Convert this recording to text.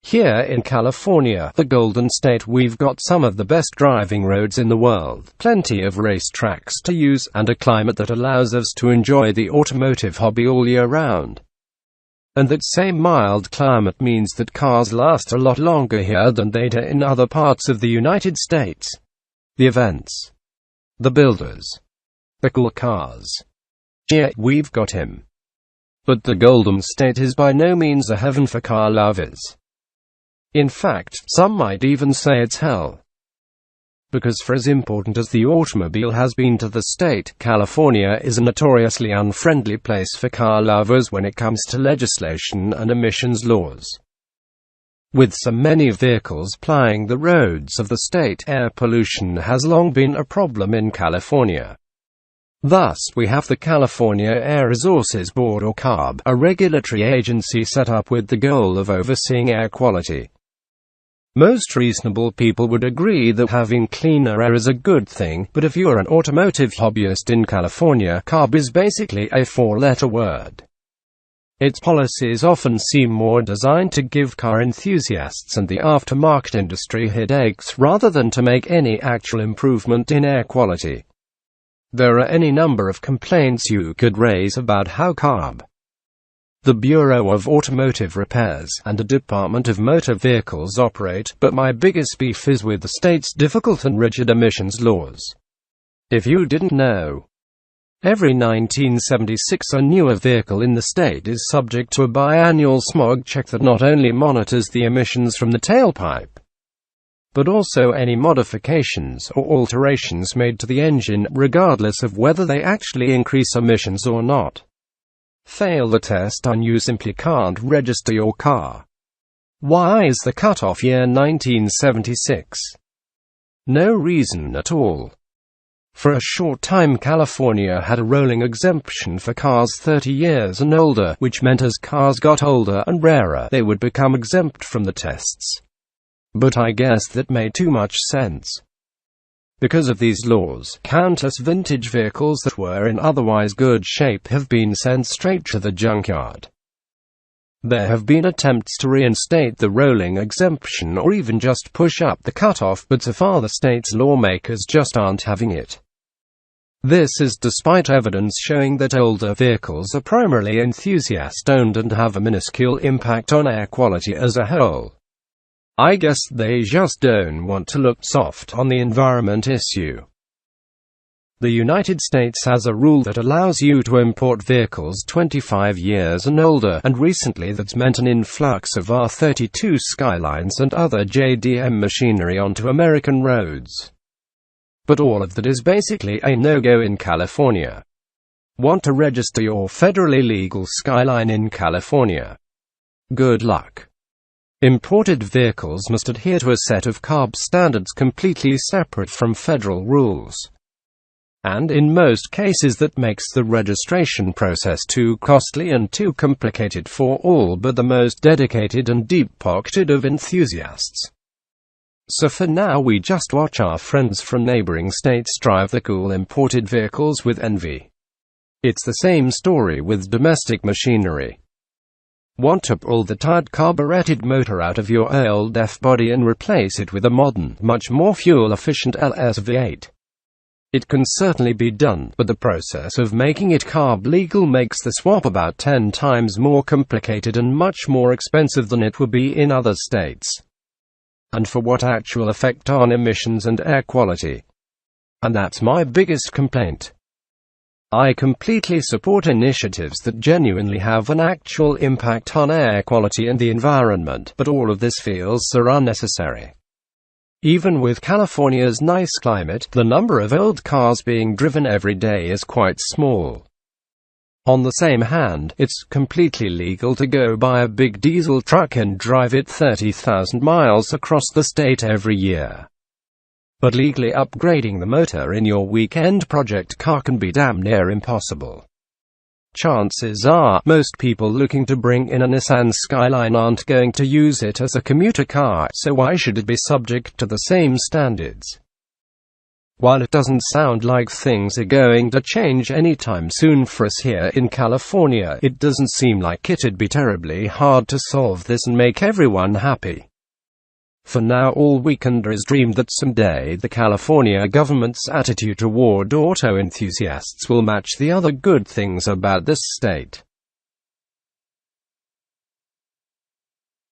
Here in California, the Golden State, we've got some of the best driving roads in the world, plenty of race tracks to use, and a climate that allows us to enjoy the automotive hobby all year round. And that same mild climate means that cars last a lot longer here than they do in other parts of the United States. The events, the builders, the cool cars. Yeah, we've got him. But the Golden State is by no means a heaven for car lovers. In fact, some might even say it's hell. Because for as important as the automobile has been to the state, California is a notoriously unfriendly place for car lovers when it comes to legislation and emissions laws. With so many vehicles plying the roads of the state, air pollution has long been a problem in California. Thus, we have the California Air Resources Board, or CARB, a regulatory agency set up with the goal of overseeing air quality. Most reasonable people would agree that having cleaner air is a good thing, but if you're an automotive hobbyist in California, CARB is basically a four-letter word. Its policies often seem more designed to give car enthusiasts and the aftermarket industry headaches rather than to make any actual improvement in air quality. There are any number of complaints you could raise about how CARB, the Bureau of Automotive Repairs, and the Department of Motor Vehicles operate, but my biggest beef is with the state's difficult and rigid emissions laws. If you didn't know, every 1976 or newer vehicle in the state is subject to a biannual smog check that not only monitors the emissions from the tailpipe, but also any modifications or alterations made to the engine, regardless of whether they actually increase emissions or not. Fail the test and you simply can't register your car. Why is the cutoff year 1976? No reason at all. For a short time, California had a rolling exemption for cars 30 years and older, which meant as cars got older and rarer, they would become exempt from the tests. But I guess that made too much sense. Because of these laws, countless vintage vehicles that were in otherwise good shape have been sent straight to the junkyard. There have been attempts to reinstate the rolling exemption or even just push up the cutoff, but so far the state's lawmakers just aren't having it. This is despite evidence showing that older vehicles are primarily enthusiast-owned and have a minuscule impact on air quality as a whole. I guess they just don't want to look soft on the environment issue. The United States has a rule that allows you to import vehicles 25 years and older, and recently that's meant an influx of R32 Skylines and other JDM machinery onto American roads. But all of that is basically a no-go in California. Want to register your federally legal Skyline in California? Good luck. Imported vehicles must adhere to a set of CARB standards completely separate from federal rules. And in most cases that makes the registration process too costly and too complicated for all but the most dedicated and deep-pocketed of enthusiasts. So for now we just watch our friends from neighboring states drive the cool imported vehicles with envy. It's the same story with domestic machinery. Want to pull the tired carbureted motor out of your old F-body and replace it with a modern, much more fuel-efficient LS V8? It can certainly be done, but the process of making it CARB legal makes the swap about 10 times more complicated and much more expensive than it would be in other states. And for what actual effect on emissions and air quality? And that's my biggest complaint. I completely support initiatives that genuinely have an actual impact on air quality and the environment, but all of this feels so unnecessary. Even with California's nice climate, the number of old cars being driven every day is quite small. On the same hand, it's completely legal to go buy a big diesel truck and drive it 30,000 miles across the state every year. But legally upgrading the motor in your weekend project car can be damn near impossible. Chances are, most people looking to bring in a Nissan Skyline aren't going to use it as a commuter car, so why should it be subject to the same standards? While it doesn't sound like things are going to change anytime soon for us here in California, it doesn't seem like it'd be terribly hard to solve this and make everyone happy. For now, all we can do is dream that someday the California government's attitude toward auto enthusiasts will match the other good things about this state.